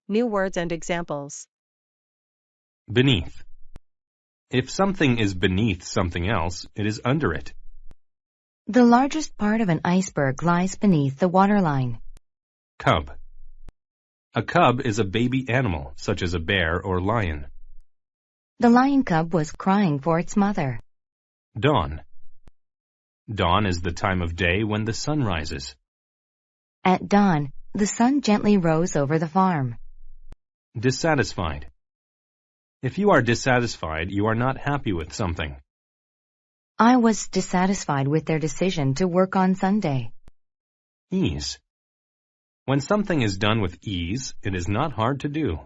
New words and examples. Beneath. If something is beneath something else, it is under it. The largest part of an iceberg lies beneath the waterline. Cub. A cub is a baby animal, such as a bear or lion. The lion cub was crying for its mother. Dawn. Dawn is the time of day when the sun rises. At dawn, the sun gently rose over the farm. Dissatisfied. If you are dissatisfied, you are not happy with something. I was dissatisfied with their decision to work on Sunday. Ease. When something is done with ease, it is not hard to do.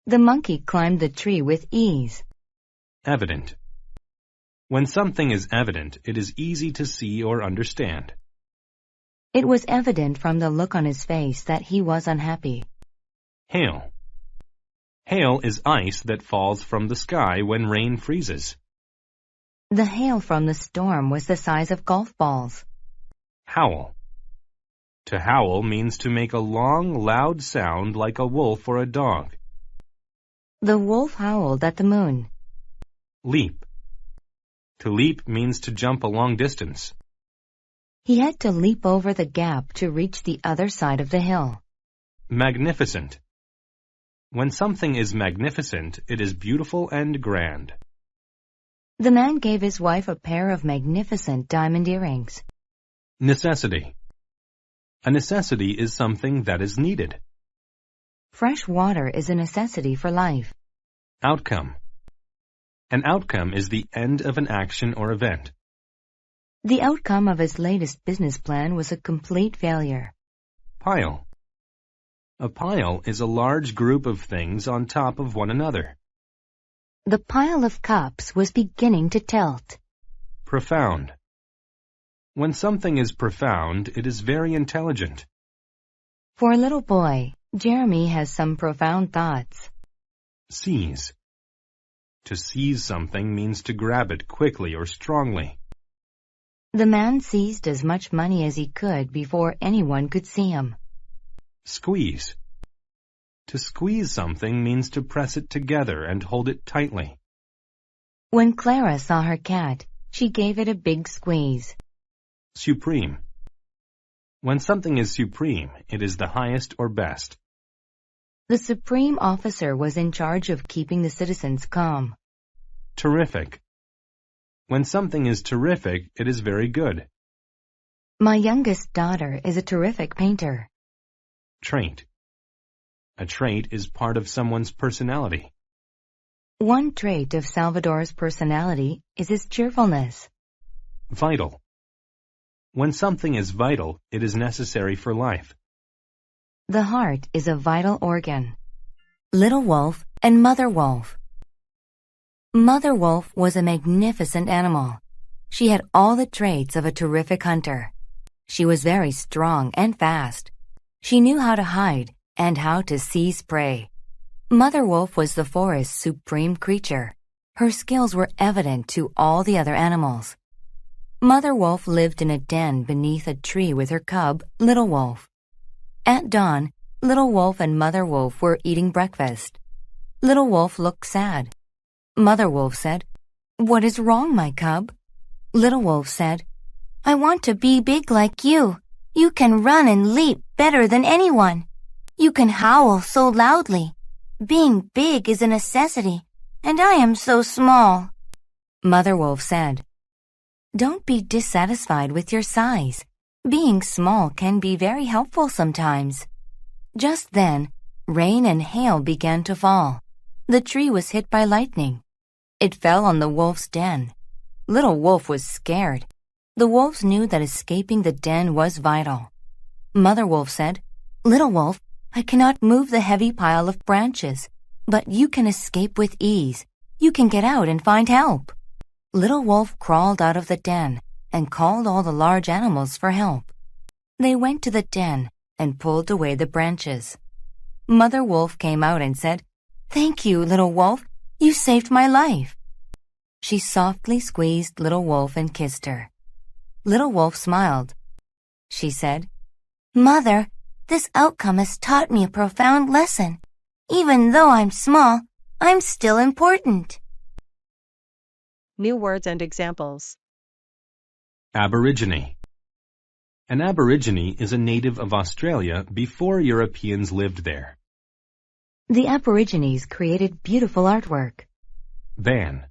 The monkey climbed the tree with ease. Evident. When something is evident, it is easy to see or understand. It was evident from the look on his face that he was unhappy. Hail. Hail is ice that falls from the sky when rain freezes. The hail from the storm was the size of golf balls. Howl. To howl means to make a long, loud sound like a wolf or a dog. The wolf howled at the moon. Leap. To leap means to jump a long distance. He had to leap over the gap to reach the other side of the hill. Magnificent. When something is magnificent, it is beautiful and grand. The man gave his wife a pair of magnificent diamond earrings. Necessity. A necessity is something that is needed. Fresh water is a necessity for life. Outcome. An outcome is the end of an action or event. The outcome of his latest business plan was a complete failure. Pile. A pile is a large group of things on top of one another. The pile of cups was beginning to tilt. Profound. When something is profound, it is very intelligent. For a little boy, Jeremy has some profound thoughts. Seize. To seize something means to grab it quickly or strongly. The man seized as much money as he could before anyone could see him. Squeeze. To squeeze something means to press it together and hold it tightly. When Clara saw her cat, she gave it a big squeeze. Supreme. When something is supreme, it is the highest or best. The supreme officer was in charge of keeping the citizens calm. Terrific. When something is terrific, it is very good. My youngest daughter is a terrific painter. Trait. A trait is part of someone's personality. One trait of Salvador's personality is his cheerfulness. Vital. When something is vital, it is necessary for life. The heart is a vital organ. Little Wolf and Mother Wolf. Mother Wolf was a magnificent animal. She had all the traits of a terrific hunter. She was very strong and fast. She knew how to hide and how to seize prey. Mother Wolf was the forest's supreme creature. Her skills were evident to all the other animals. Mother Wolf lived in a den beneath a tree with her cub, Little Wolf. At dawn, Little Wolf and Mother Wolf were eating breakfast. Little Wolf looked sad. Mother Wolf said, "What is wrong, my cub?" Little Wolf said, "I want to be big like you. You can run and leap better than anyone. You can howl so loudly. Being big is a necessity, and I am so small." Mother Wolf said, "Don't be dissatisfied with your size. Being small can be very helpful sometimes." Just then, rain and hail began to fall. The tree was hit by lightning. It fell on the wolf's den. Little Wolf was scared. The wolves knew that escaping the den was vital. Mother Wolf said, "Little Wolf, I cannot move the heavy pile of branches, but you can escape with ease. You can get out and find help." Little Wolf crawled out of the den and called all the large animals for help. They went to the den and pulled away the branches. Mother Wolf came out and said, "Thank you, Little Wolf. You saved my life." She softly squeezed Little Wolf and kissed her. Little Wolf smiled. She said, "Mother, This outcome has taught me a profound lesson. Even though I'm small, I'm still important. New words and examples. Aborigine. An Aborigine is a native of Australia before Europeans lived there. The Aborigines created beautiful artwork. Ban.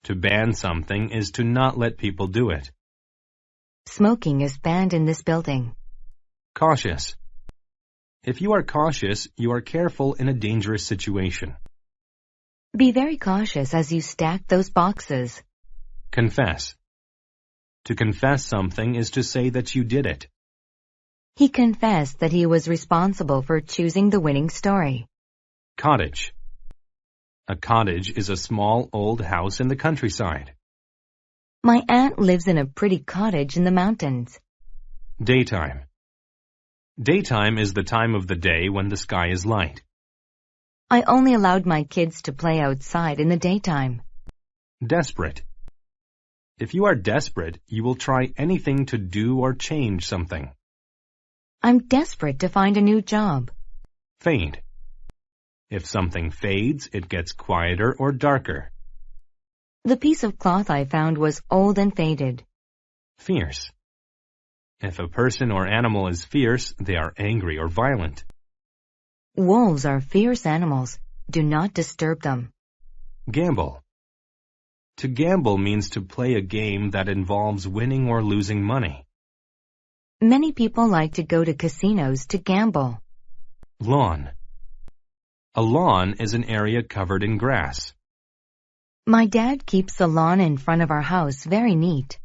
To ban something is to not let people do it. Smoking is banned in this building. Cautious. If you are cautious, you are careful in a dangerous situation. Be very cautious as you stack those boxes. Confess. To confess something is to say that you did it. He confessed that he was responsible for choosing the winning story. Cottage. A cottage is a small old house in the countryside. My aunt lives in a pretty cottage in the mountains. Daytime. Daytime is the time of the day when the sky is light. I only allowed my kids to play outside in the daytime. Desperate. If you are desperate, you will try anything to do or change something. I'm desperate to find a new job. Fade. If something fades, it gets quieter or darker. The piece of cloth I found was old and faded. Fierce. If a person or animal is fierce, they are angry or violent. Wolves are fierce animals. Do not disturb them. Gamble. To gamble means to play a game that involves winning or losing money. Many people like to go to casinos to gamble. Lawn. A lawn is an area covered in grass. My dad keeps the lawn in front of our house very neat.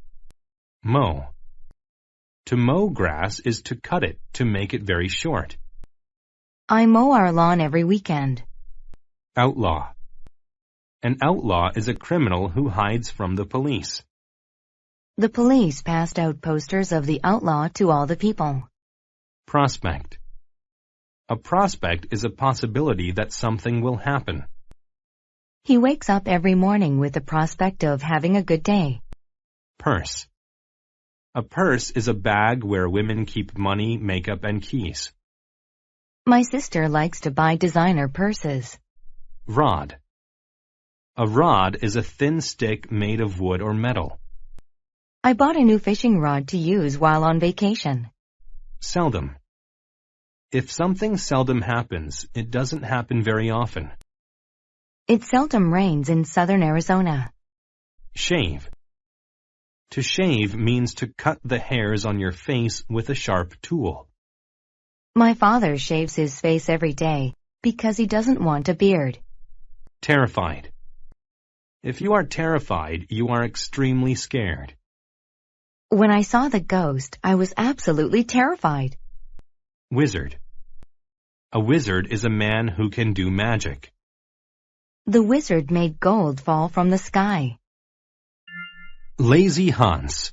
Mow. To mow grass is to cut it to make it very short. I mow our lawn every weekend. Outlaw. An outlaw is a criminal who hides from the police. The police passed out posters of the outlaw to all the people. Prospect. A prospect is a possibility that something will happen. He wakes up every morning with the prospect of having a good day. Purse. A purse is a bag where women keep money, makeup, and keys. My sister likes to buy designer purses. Rod. A rod is a thin stick made of wood or metal. I bought a new fishing rod to use while on vacation. Seldom. If something seldom happens, it doesn't happen very often. It seldom rains in southern Arizona. Shave. To shave means to cut the hairs on your face with a sharp tool. My father shaves his face every day because he doesn't want a beard. Terrified. If you are terrified, you are extremely scared. When I saw the ghost, I was absolutely terrified. Wizard. A wizard is a man who can do magic. The wizard made gold fall from the sky. Lazy Hans.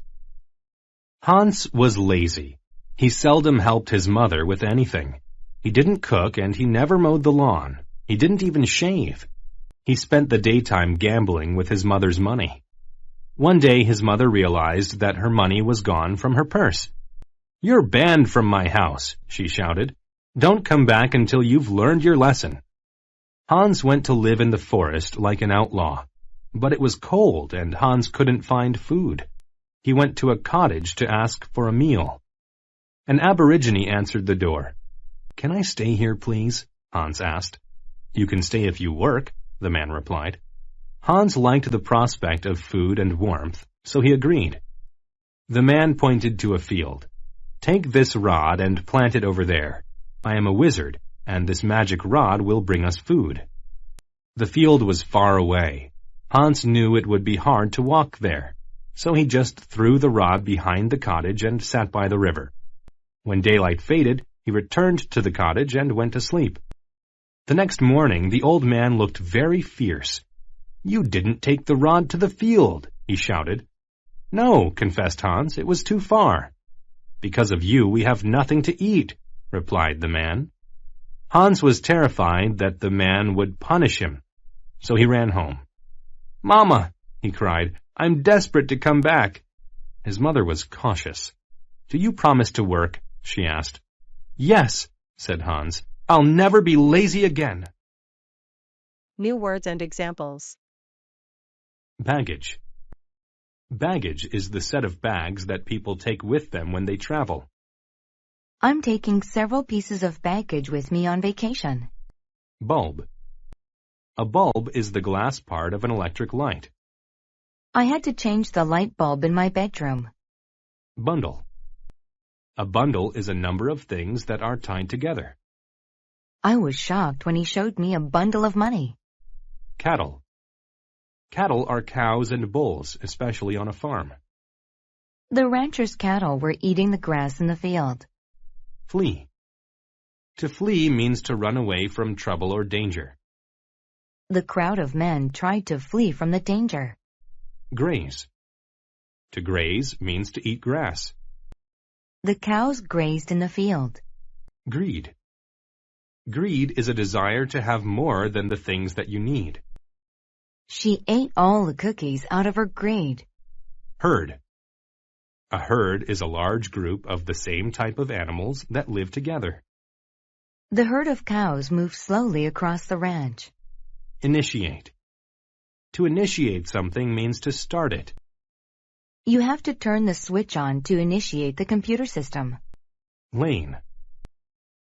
Hans was lazy. He seldom helped his mother with anything. He didn't cook and he never mowed the lawn. He didn't even shave. He spent the daytime gambling with his mother's money. One day his mother realized that her money was gone from her purse. "You're banned from my house," she shouted. "Don't come back until you've learned your lesson." Hans went to live in the forest like an outlaw. But it was cold and Hans couldn't find food. He went to a cottage to ask for a meal. An Aborigine answered the door. "Can I stay here, please?" Hans asked. "You can stay if you work," the man replied. Hans liked the prospect of food and warmth, so he agreed. The man pointed to a field. "Take this rod and plant it over there. I am a wizard, and this magic rod will bring us food." The field was far away. Hans knew it would be hard to walk there, so he just threw the rod behind the cottage and sat by the river. When daylight faded, he returned to the cottage and went to sleep. The next morning, the old man looked very fierce. "You didn't take the rod to the field," he shouted. "No," confessed Hans, "it was too far." "Because of you, we have nothing to eat," replied the man. Hans was terrified that the man would punish him, so he ran home. "Mama," he cried, "I'm desperate to come back." His mother was cautious. "Do you promise to work?" she asked. Yes, said Hans. I'll never be lazy again. New words and examples. Baggage. Baggage is the set of bags that people take with them when they travel. I'm taking several pieces of baggage with me on vacation. Bulb. A bulb is the glass part of an electric light. I had to change the light bulb in my bedroom. Bundle. A bundle is a number of things that are tied together. I was shocked when he showed me a bundle of money. Cattle. Cattle are cows and bulls, especially on a farm. The rancher's cattle were eating the grass in the field. Flee. To flee means to run away from trouble or danger. The crowd of men tried to flee from the danger. Graze. To graze means to eat grass. The cows grazed in the field. Greed. Greed is a desire to have more than the things that you need. She ate all the cookies out of her greed. Herd. A herd is a large group of the same type of animals that live together. The herd of cows moved slowly across the ranch. Initiate. To initiate something means to start it. You have to turn the switch on to initiate the computer system. Lane.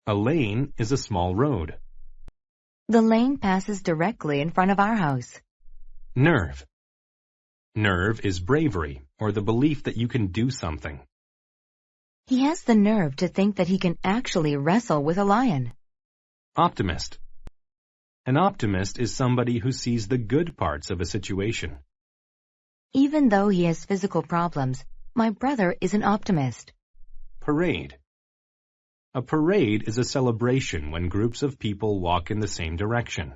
A lane is a small road. The lane passes directly in front of our house. Nerve. Nerve is bravery, or the belief that you can do something. He has the nerve to think that he can actually wrestle with a lion. Optimist. An optimist is somebody who sees the good parts of a situation. Even though he has physical problems, my brother is an optimist. Parade. A parade is a celebration when groups of people walk in the same direction.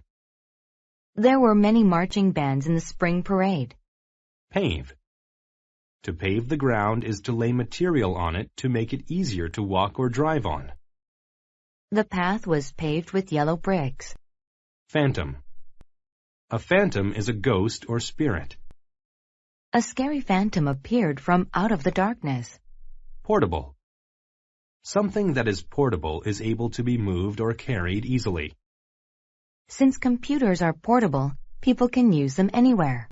There were many marching bands in the spring parade. Pave. To pave the ground is to lay material on it to make it easier to walk or drive on. The path was paved with yellow bricks. Phantom. A phantom is a ghost or spirit. A scary phantom appeared from out of the darkness. Portable. Something that is portable is able to be moved or carried easily. Since computers are portable, people can use them anywhere.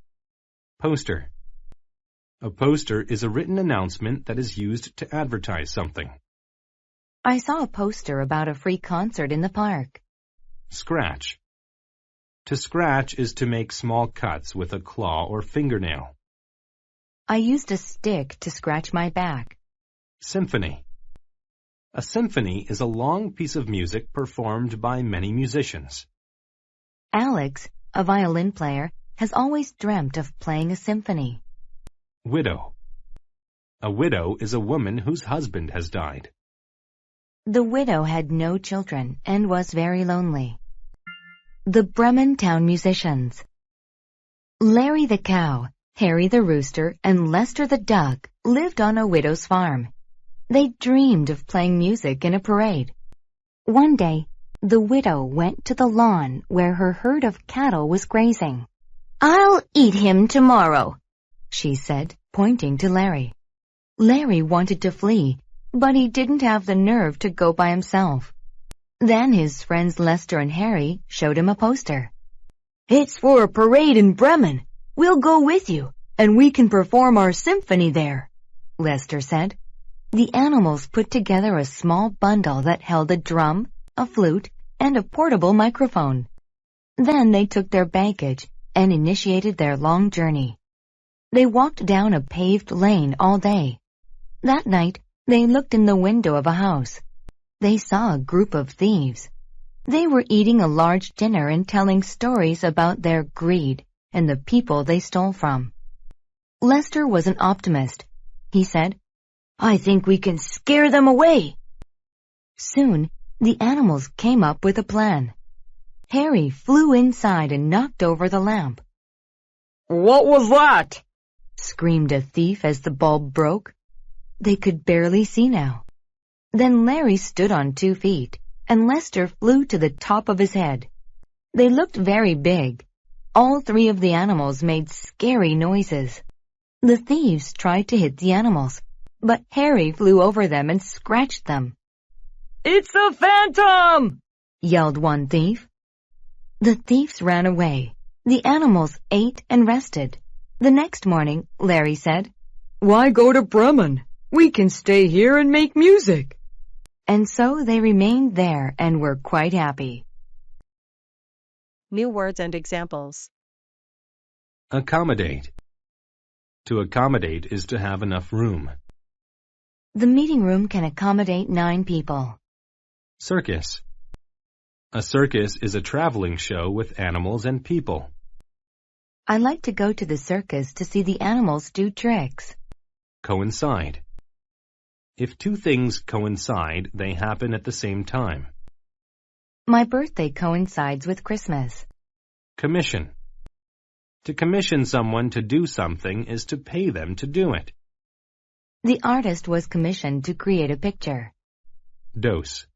Poster. A poster is a written announcement that is used to advertise something. I saw a poster about a free concert in the park. Scratch. To scratch is to make small cuts with a claw or fingernail. I used a stick to scratch my back. Symphony. A symphony is a long piece of music performed by many musicians. Alex, a violin player, has always dreamt of playing a symphony. Widow. A widow is a woman whose husband has died. The widow had no children and was very lonely. The Bremen Town Musicians. Larry the cow, Harry the rooster, and Lester the duck lived on a widow's farm. They dreamed of playing music in a parade. One day, the widow went to the lawn where her herd of cattle was grazing. "I'll eat him tomorrow," she said, pointing to Larry. Larry wanted to flee, but he didn't have the nerve to go by himself. Then his friends Lester and Harry showed him a poster. "It's for a parade in Bremen. We'll go with you, and we can perform our symphony there," Lester said. The animals put together a small bundle that held a drum, a flute, and a portable microphone. Then they took their baggage and initiated their long journey. They walked down a paved lane all day. That night, they looked in the window of a house. They saw a group of thieves. They were eating a large dinner and telling stories about their greed and the people they stole from. Lester was an optimist. He said, "I think we can scare them away." Soon, the animals came up with a plan. Harry flew inside and knocked over the lamp. "What was that?" screamed a thief as the bulb broke. They could barely see now. Then Larry stood on 2 feet, and Lester flew to the top of his head. They looked very big. All 3 of the animals made scary noises. The thieves tried to hit the animals, but Harry flew over them and scratched them. It's the phantom! yelled one thief. The thieves ran away. The animals ate and rested. The next morning, Larry said, Why go to Bremen? We can stay here and make music. and so they remained there and were quite happy. New words and examples. Accommodate. To accommodate is to have enough room. The meeting room can accommodate 9 people. Circus. A circus is a traveling show with animals and people. I like to go to the circus to see the animals do tricks. Coincide. If 2 things coincide, they happen at the same time. My birthday coincides with Christmas. Commission. To commission someone to do something is to pay them to do it. The artist was commissioned to create a picture. Dose.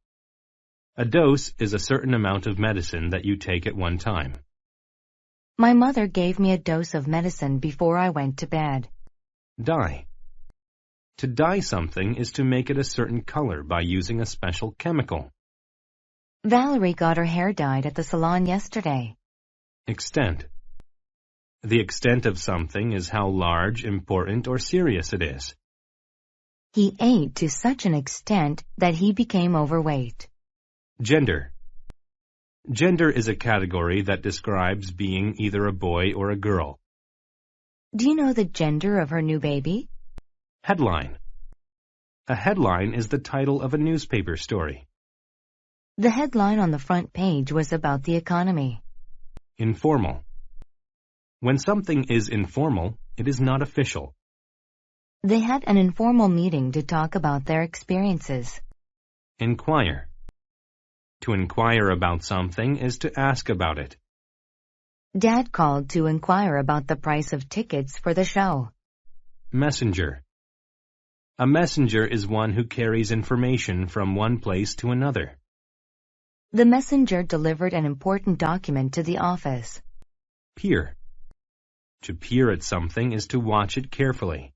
A dose is a certain amount of medicine that you take at one time. My mother gave me a dose of medicine before I went to bed. Dye. To dye something is to make it a certain color by using a special chemical. Valerie got her hair dyed at the salon yesterday. Extent. The extent of something is how large, important, or serious it is. He ate to such an extent that he became overweight. Gender. Gender is a category that describes being either a boy or a girl. Do you know the gender of her new baby? Headline. A headline is the title of a newspaper story. The headline on the front page was about the economy. Informal. When something is informal, it is not official. They had an informal meeting to talk about their experiences. Inquire. To inquire about something is to ask about it. Dad called to inquire about the price of tickets for the show. Messenger. A messenger is one who carries information from one place to another. The messenger delivered an important document to the office. Peer. To peer at something is to watch it carefully.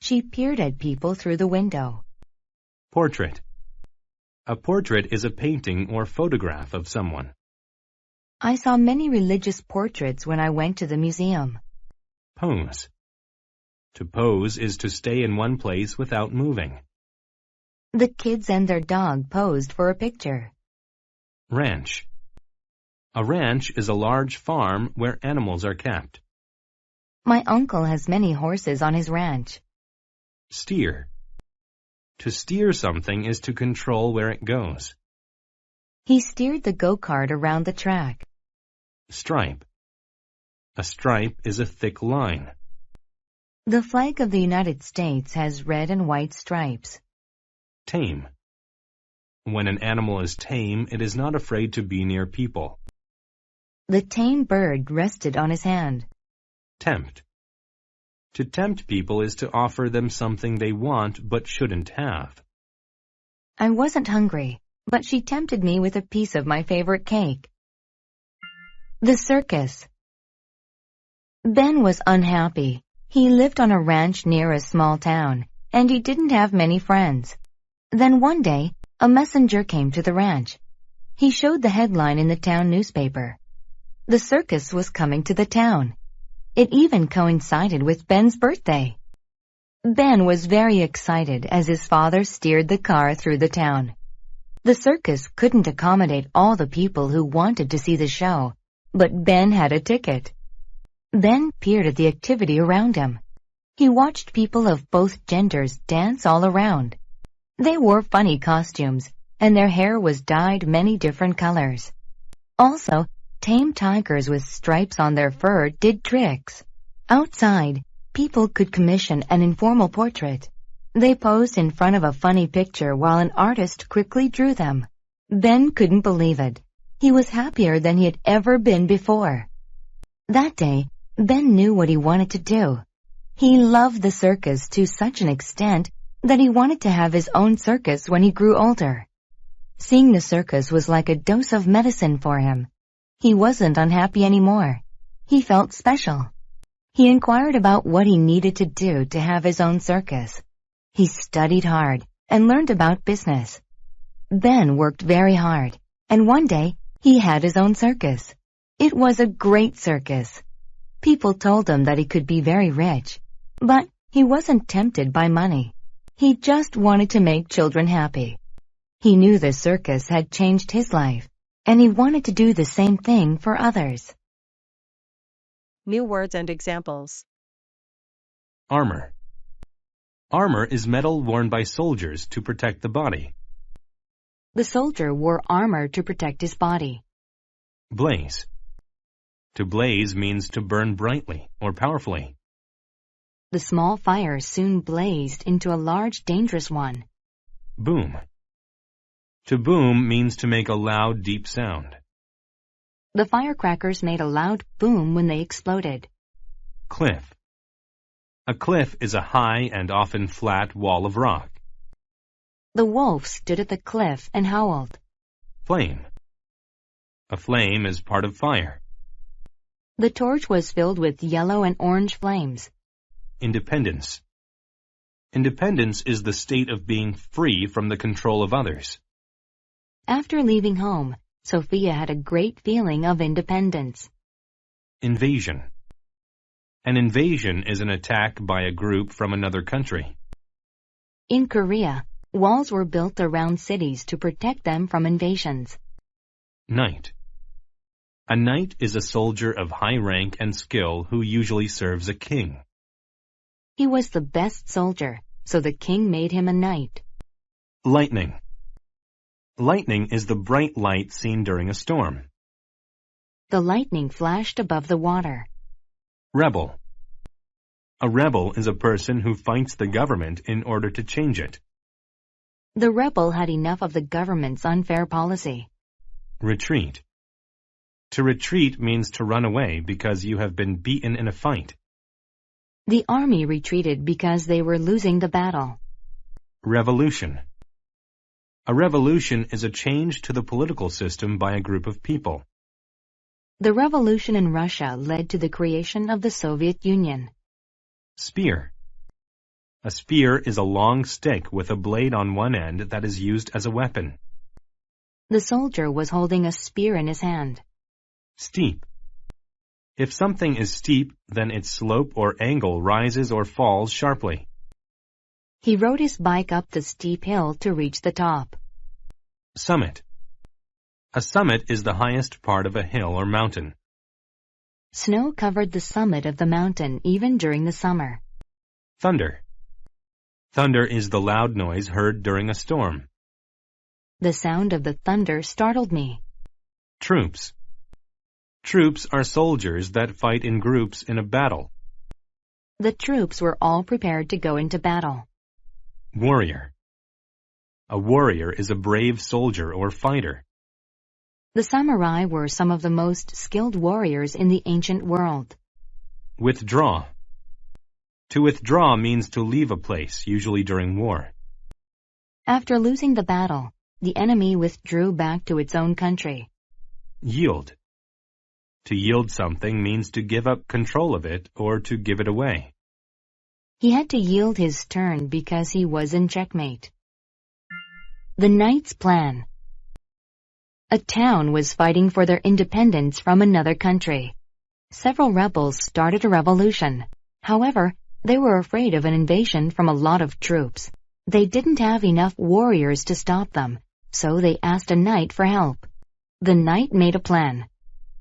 She peered at people through the window. Portrait. A portrait is a painting or photograph of someone. I saw many religious portraits when I went to the museum. Pose. To pose is to stay in one place without moving. The kids and their dog posed for a picture. Ranch. A ranch is a large farm where animals are kept. My uncle has many horses on his ranch. Steer. To steer something is to control where it goes. He steered the go-kart around the track. Stripe. A stripe is a thick line. The flag of the United States has red and white stripes. Tame. When an animal is tame, it is not afraid to be near people. The tame bird rested on his hand. Tempt. To tempt people is to offer them something they want but shouldn't have. I wasn't hungry, but she tempted me with a piece of my favorite cake. The circus. Ben was unhappy. He lived on a ranch near a small town, and he didn't have many friends. Then one day, a messenger came to the ranch. He showed the headline in the town newspaper. The circus was coming to the town. It even coincided with Ben's birthday. Ben was very excited as his father steered the car through the town. The circus couldn't accommodate all the people who wanted to see the show, but Ben had a ticket. Ben peered at the activity around him. He watched people of both genders dance all around. They wore funny costumes, and their hair was dyed many different colors. Also, tame tigers with stripes on their fur did tricks. Outside, people could commission an informal portrait. They posed in front of a funny picture while an artist quickly drew them. Ben couldn't believe it. He was happier than he had ever been before. That day, Ben knew what he wanted to do. He loved the circus to such an extent that he wanted to have his own circus when he grew older. Seeing the circus was like a dose of medicine for him. He wasn't unhappy anymore. He felt special. He inquired about what he needed to do to have his own circus. He studied hard and learned about business. Ben worked very hard, and one day he had his own circus. It was a great circus. People told him that he could be very rich, but he wasn't tempted by money. He just wanted to make children happy. He knew the circus had changed his life, and he wanted to do the same thing for others. New words and examples. Armor. Armor is metal worn by soldiers to protect the body. The soldier wore armor to protect his body. Blaze. To blaze means to burn brightly or powerfully. The small fire soon blazed into a large, dangerous one. Boom. To boom means to make a loud, deep sound. The firecrackers made a loud boom when they exploded. Cliff. A cliff is a high and often flat wall of rock. The wolf stood at the cliff and howled. Flame. A flame is part of fire. The torch was filled with yellow and orange flames. Independence. Independence is the state of being free from the control of others. After leaving home, Sophia had a great feeling of independence. Invasion. An invasion is an attack by a group from another country. In Korea, walls were built around cities to protect them from invasions. Knight. A knight is a soldier of high rank and skill who usually serves a king. He was the best soldier, so the king made him a knight. Lightning. Lightning is the bright light seen during a storm. The lightning flashed above the water. Rebel. A rebel is a person who fights the government in order to change it. The rebel had enough of the government's unfair policy. Retreat. To retreat means to run away because you have been beaten in a fight. The army retreated because they were losing the battle. Revolution. A revolution is a change to the political system by a group of people. The revolution in Russia led to the creation of the Soviet Union. Spear. A spear is a long stick with a blade on one end that is used as a weapon. The soldier was holding a spear in his hand. Steep. If something is steep, then its slope or angle rises or falls sharply. He rode his bike up the steep hill to reach the top. Summit. A summit is the highest part of a hill or mountain. Snow covered the summit of the mountain even during the summer. Thunder. Thunder is the loud noise heard during a storm. The sound of the thunder startled me. Troops. Troops are soldiers that fight in groups in a battle. The troops were all prepared to go into battle. Warrior. A warrior is a brave soldier or fighter. The samurai were some of the most skilled warriors in the ancient world. Withdraw. To withdraw means to leave a place, usually during war. After losing the battle, the enemy withdrew back to its own country. Yield. To yield something means to give up control of it or to give it away. He had to yield his turn because he was in checkmate. The knight's plan. A town was fighting for their independence from another country. Several rebels started a revolution. However, they were afraid of an invasion from a lot of troops. They didn't have enough warriors to stop them, so they asked a knight for help. The knight made a plan.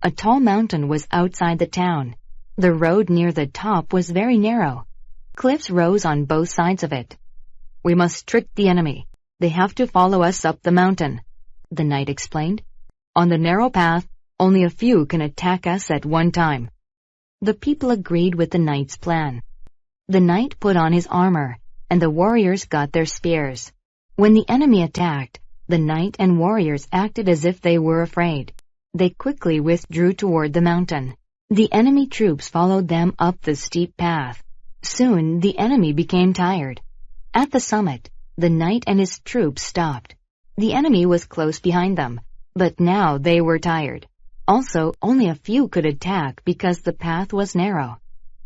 A tall mountain was outside the town. The road near the top was very narrow. Cliffs rose on both sides of it. "We must trick the enemy. They have to follow us up the mountain," the knight explained. "On the narrow path, only a few can attack us at one time." The people agreed with the knight's plan. The knight put on his armor, and the warriors got their spears. When the enemy attacked, the knight and warriors acted as if they were afraid. They quickly withdrew toward the mountain. The enemy troops followed them up the steep path. Soon the enemy became tired. At the summit, the knight and his troops stopped. The enemy was close behind them, but now they were tired. Also, only a few could attack because the path was narrow.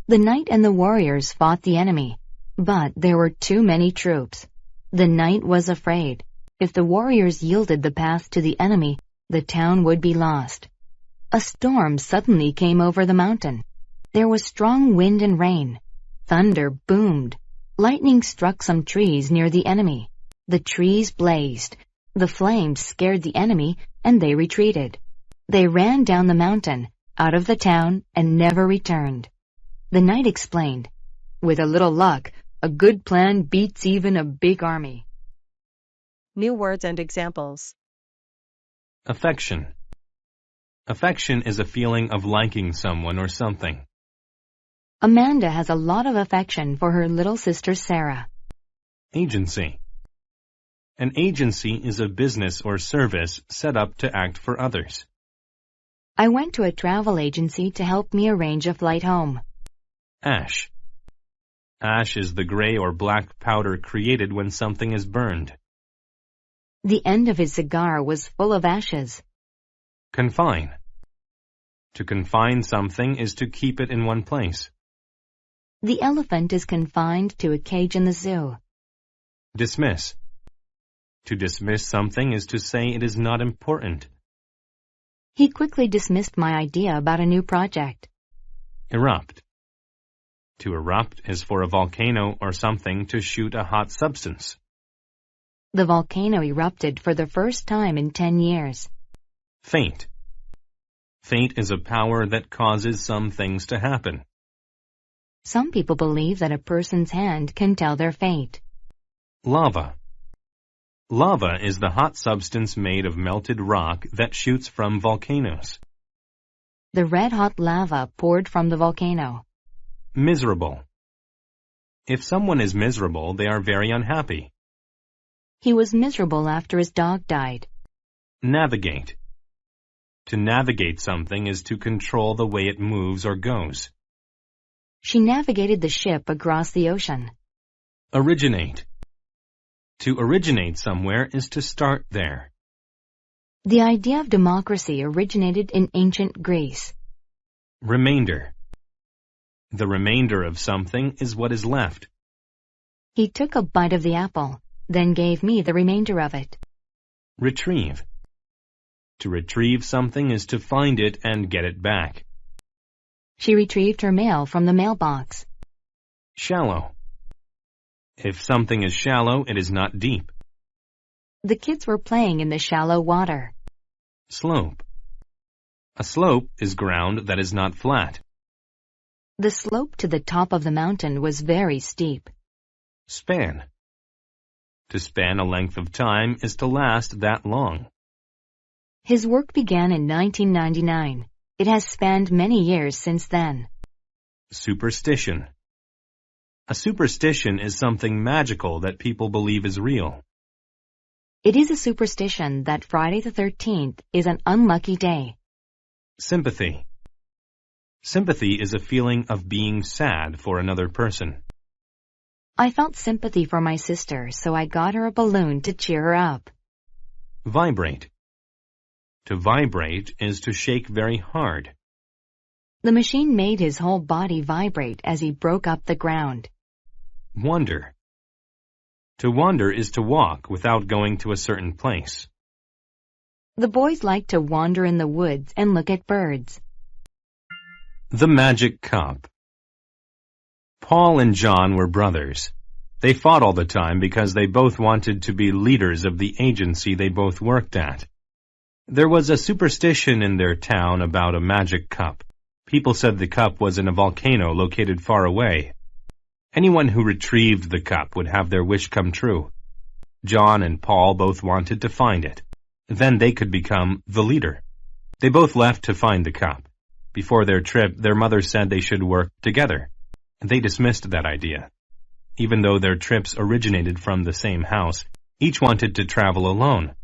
The knight and the warriors fought the enemy, but there were too many troops. The knight was afraid. If the warriors yielded the path to the enemy, the town would be lost. A storm suddenly came over the mountain. There was strong wind and rain. Thunder boomed. Lightning struck some trees near the enemy. The trees blazed. The flames scared the enemy, and they retreated. They ran down the mountain, out of the town, and never returned. The knight explained, "With a little luck, a good plan beats even a big army." New words and examples. Affection. Affection is a feeling of liking someone or something. Amanda has a lot of affection for her little sister Sarah. Agency. An agency is a business or service set up to act for others. I went to a travel agency to help me arrange a flight home. Ash. Ash is the gray or black powder created when something is burned. The end of his cigar was full of ashes. Confine. To confine something is to keep it in one place. The elephant is confined to a cage in the zoo. Dismiss. To dismiss something is to say it is not important. He quickly dismissed my idea about a new project. Erupt. To erupt is for a volcano or something to shoot a hot substance. The volcano erupted for the first time in 10 years. Fate. Fate is a power that causes some things to happen. Some people believe that a person's hand can tell their fate. Lava. Lava is the hot substance made of melted rock that shoots from volcanoes. The red-hot lava poured from the volcano. Miserable. If someone is miserable, they are very unhappy. He was miserable after his dog died. Navigate. To navigate something is to control the way it moves or goes. She navigated the ship across the ocean. Originate. To originate somewhere is to start there. The idea of democracy originated in ancient Greece. Remainder. The remainder of something is what is left. He took a bite of the apple, then gave me the remainder of it. Retrieve. To retrieve something is to find it and get it back. She retrieved her mail from the mailbox. Shallow. If something is shallow, it is not deep. The kids were playing in the shallow water. Slope. A slope is ground that is not flat. The slope to the top of the mountain was very steep. Span. To span a length of time is to last that long. His work began in 1999. It has spanned many years since then. Superstition. A superstition is something magical that people believe is real. It is a superstition that Friday the 13th is an unlucky day. Sympathy. Sympathy is a feeling of being sad for another person. I felt sympathy for my sister, so I got her a balloon to cheer her up. Vibrate. To vibrate is to shake very hard. The machine made his whole body vibrate as he broke up the ground. Wander. To wander is to walk without going to a certain place. The boys liked to wander in the woods and look at birds. The magic cup. Paul and John were brothers. They fought all the time because they both wanted to be leaders of the agency they both worked at. There was a superstition in their town about a magic cup. People said the cup was in a volcano located far away. Anyone who retrieved the cup would have their wish come true. John and Paul both wanted to find it. Then they could become the leader. They both left to find the cup. Before their trip, their mother said they should work together. They dismissed that idea. Even though their trips originated from the same house, each wanted to travel alone.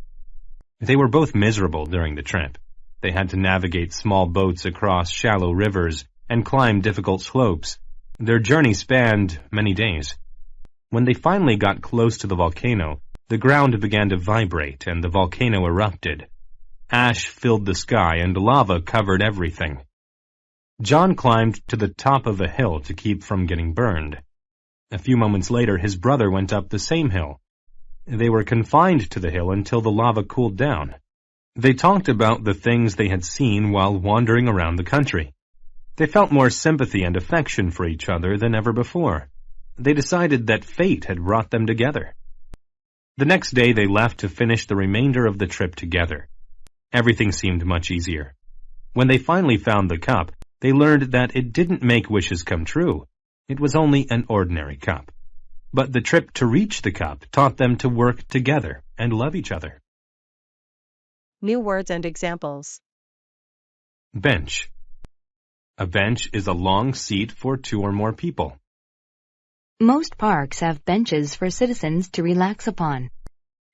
They were both miserable during the trip. They had to navigate small boats across shallow rivers and climb difficult slopes. Their journey spanned many days. When they finally got close to the volcano, the ground began to vibrate and the volcano erupted. Ash filled the sky and lava covered everything. John climbed to the top of a hill to keep from getting burned. A few moments later, his brother went up the same hill. They were confined to the hill until the lava cooled down. They talked about the things they had seen while wandering around the country. They felt more sympathy and affection for each other than ever before. They decided that fate had brought them together. The next day they left to finish the remainder of the trip together. Everything seemed much easier. When they finally found the cup, they learned that it didn't make wishes come true. It was only an ordinary cup. But the trip to reach the cup taught them to work together and love each other. New words and examples. Bench. A bench is a long seat for 2 or more people. Most parks have benches for citizens to relax upon.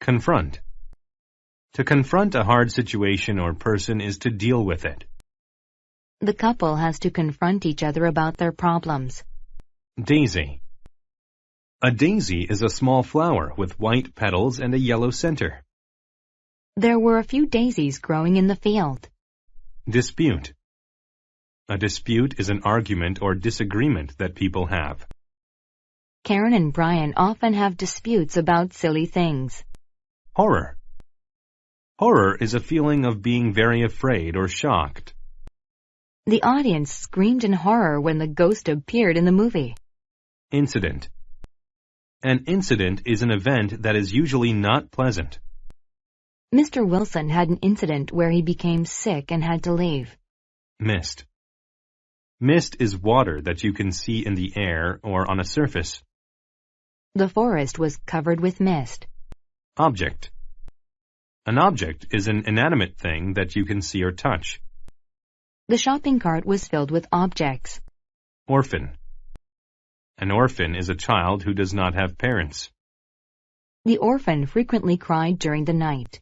Confront. To confront a hard situation or person is to deal with it. The couple has to confront each other about their problems. Daisy. A daisy is a small flower with white petals and a yellow center. There were a few daisies growing in the field. Dispute. A dispute is an argument or disagreement that people have. Karen and Brian often have disputes about silly things. Horror. Horror is a feeling of being very afraid or shocked. The audience screamed in horror when the ghost appeared in the movie. Incident. An incident is an event that is usually not pleasant. Mr. Wilson had an incident where he became sick and had to leave. Mist. Mist is water that you can see in the air or on a surface. The forest was covered with mist. Object. An object is an inanimate thing that you can see or touch. The shopping cart was filled with objects. Orphan. An orphan is a child who does not have parents. The orphan frequently cried during the night.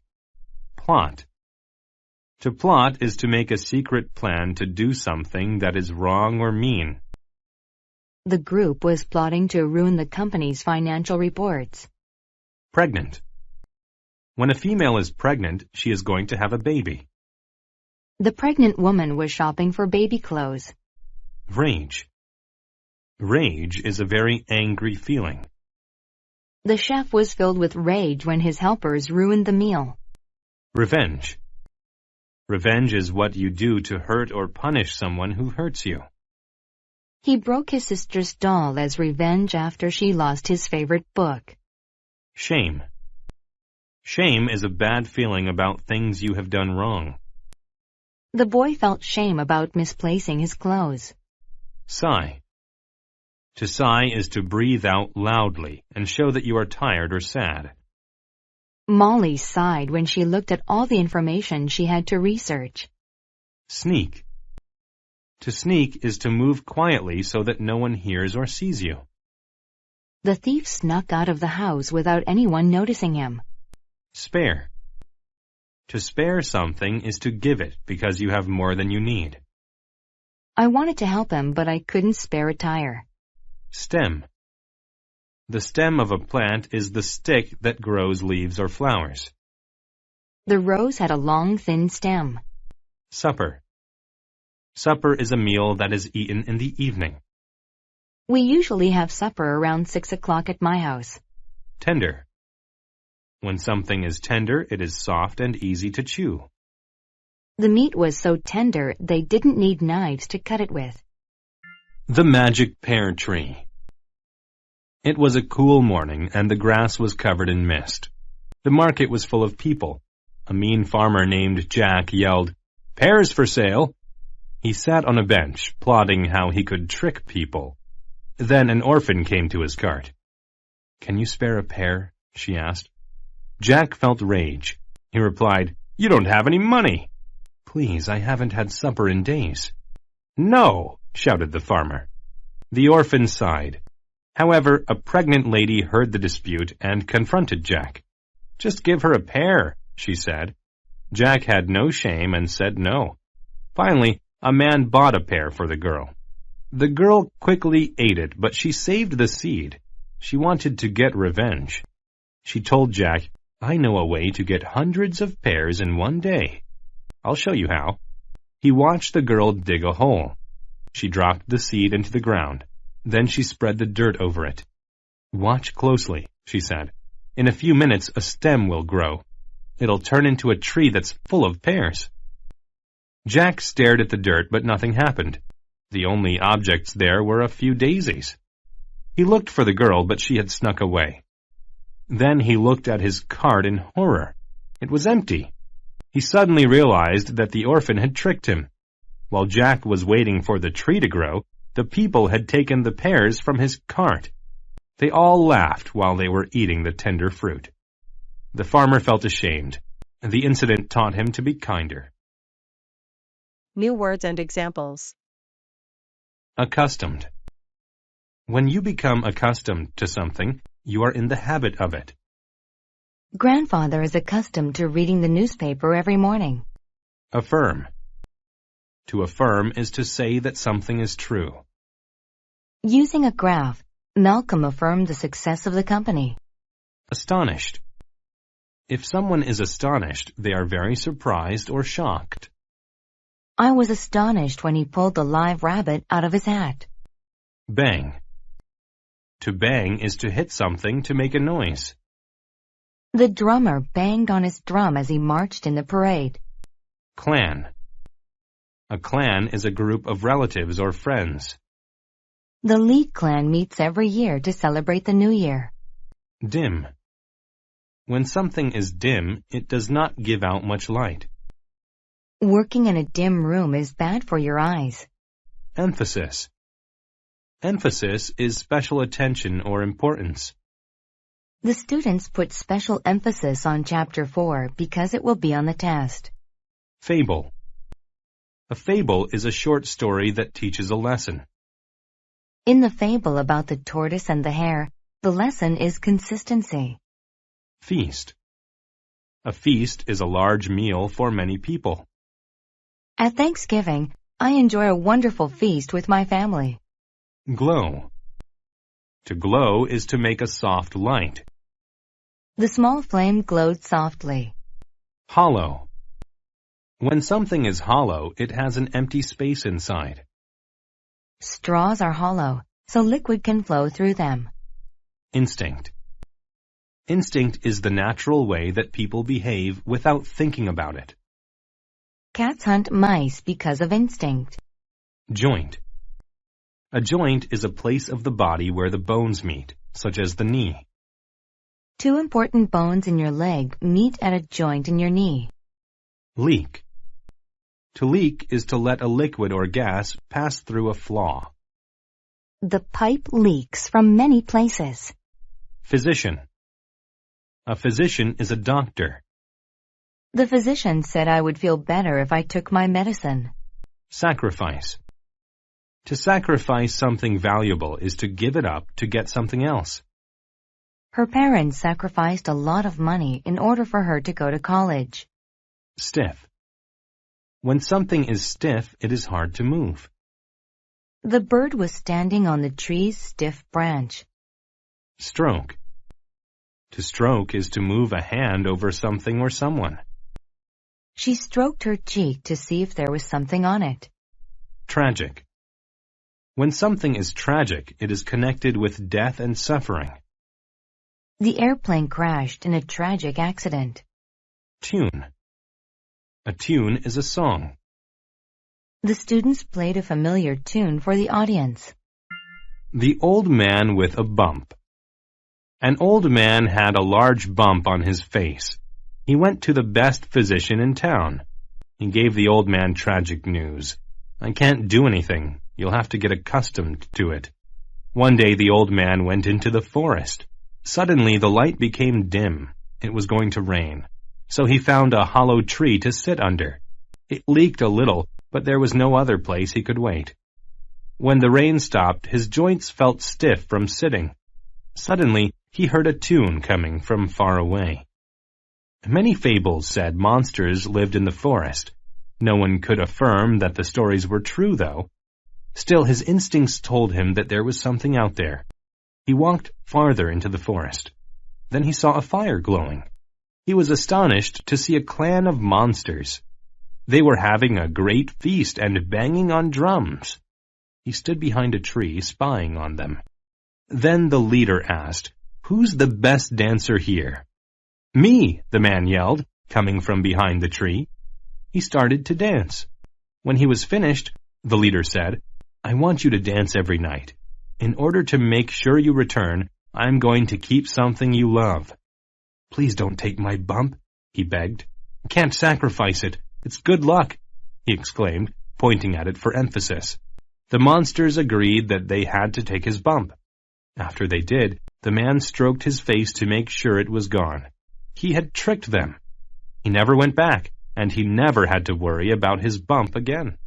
Plot. To plot is to make a secret plan to do something that is wrong or mean. The group was plotting to ruin the company's financial reports. Pregnant. When a female is pregnant, she is going to have a baby. The pregnant woman was shopping for baby clothes. Rage. Rage is a very angry feeling. The chef was filled with rage when his helpers ruined the meal. Revenge. Revenge is what you do to hurt or punish someone who hurts you. He broke his sister's doll as revenge after she lost his favorite book. Shame. Shame is a bad feeling about things you have done wrong. The boy felt shame about misplacing his clothes. Sigh. To sigh is to breathe out loudly and show that you are tired or sad. Molly sighed when she looked at all the information she had to research. Sneak. To sneak is to move quietly so that no one hears or sees you. The thief snuck out of the house without anyone noticing him. Spare. To spare something is to give it because you have more than you need. I wanted to help him, but I couldn't spare a tire. Stem. The stem of a plant is the stick that grows leaves or flowers. The rose had a long, thin stem. Supper. Supper is a meal that is eaten in the evening. We usually have supper around 6 o'clock at my house. Tender. When something is tender, it is soft and easy to chew. The meat was so tender they didn't need knives to cut it with. The magic pear tree. It was a cool morning and the grass was covered in mist. The market was full of people. A mean farmer named Jack yelled, "Pears for sale!" He sat on a bench, plotting how he could trick people. Then an orphan came to his cart. "Can you spare a pear?" she asked. Jack felt rage. He replied, "You don't have any money." "Please, I haven't had supper in days." "No!" shouted the farmer. The orphan sighed. However, a pregnant lady heard the dispute and confronted Jack. "Just give her a pear," she said. Jack had no shame and said no. Finally, a man bought a pear for the girl. The girl quickly ate it, but she saved the seed. She wanted to get revenge. She told Jack, "I know a way to get hundreds of pears in one day. I'll show you how." He watched the girl dig a hole. She dropped the seed into the ground. Then she spread the dirt over it. "Watch closely," she said. In a few minutes, a stem will grow. It'll turn into a tree that's full of pears. Jack stared at the dirt, but nothing happened. The only objects there were a few daisies. He looked for the girl, but she had snuck away. Then he looked at his cart in horror. It was empty. He suddenly realized that the orphan had tricked him. While Jack was waiting for the tree to grow, the people had taken the pears from his cart. They all laughed while they were eating the tender fruit. The farmer felt ashamed. The incident taught him to be kinder. New words and examples. Accustomed. When you become accustomed to something, you are in the habit of it. Grandfather is accustomed to reading the newspaper every morning. Affirm. To affirm is to say that something is true. Using a graph, Malcolm affirmed the success of the company. Astonished. If someone is astonished, they are very surprised or shocked. I was astonished when he pulled the live rabbit out of his hat. Bang. To bang is to hit something to make a noise. The drummer banged on his drum as he marched in the parade. Clan. A clan is a group of relatives or friends. The Lead clan meets every year to celebrate the New Year. Dim. When something is dim, it does not give out much light. Working in a dim room is bad for your eyes. Emphasis. Emphasis is special attention or importance. The students put special emphasis on Chapter 4 because it will be on the test. Fable. A fable is a short story that teaches a lesson. In the fable about the tortoise and the hare, the lesson is consistency. Feast. A feast is a large meal for many people. At Thanksgiving, I enjoy a wonderful feast with my family. Glow. To glow is to make a soft light. The small flame glowed softly. Hollow. When something is hollow, it has an empty space inside. Straws are hollow, so liquid can flow through them. Instinct. Instinct is the natural way that people behave without thinking about it. Cats hunt mice because of instinct. Joint. A joint is a place of the body where the bones meet, such as the knee. Two important bones in your leg meet at a joint in your knee. Leak. To leak is to let a liquid or gas pass through a flaw. The pipe leaks from many places. Physician. A physician is a doctor. The physician said I would feel better if I took my medicine. Sacrifice. To sacrifice something valuable is to give it up to get something else. Her parents sacrificed a lot of money in order for her to go to college. Stiff. When something is stiff, it is hard to move. The bird was standing on the tree's stiff branch. Stroke. To stroke is to move a hand over something or someone. She stroked her cheek to see if there was something on it. Tragic. When something is tragic, it is connected with death and suffering. The airplane crashed in a tragic accident. Tune. A tune is a song. The students played a familiar tune for the audience. The old man with a bump. An old man had a large bump on his face. He went to the best physician in town. He gave the old man tragic news. I can't do anything. You'll have to get accustomed to it. One day the old man went into the forest. Suddenly the light became dim. It was going to rain. So he found a hollow tree to sit under. It leaked a little, but there was no other place he could wait. When the rain stopped, his joints felt stiff from sitting. Suddenly, he heard a tune coming from far away. Many fables said monsters lived in the forest. No one could affirm that the stories were true, though. Still, his instincts told him that there was something out there. He walked farther into the forest. Then he saw a fire glowing. He was astonished to see a clan of monsters. They were having a great feast and banging on drums. He stood behind a tree, spying on them. Then the leader asked, "Who's the best dancer here?" "Me," the man yelled, coming from behind the tree. He started to dance. When he was finished, the leader said, "I want you to dance every night. In order to make sure you return, I'm going to keep something you love." "Please don't take my bump," he begged. "I can't sacrifice it. It's good luck," he exclaimed, pointing at it for emphasis. The monsters agreed that they had to take his bump. After they did, the man stroked his face to make sure it was gone. He had tricked them. He never went back, and he never had to worry about his bump again.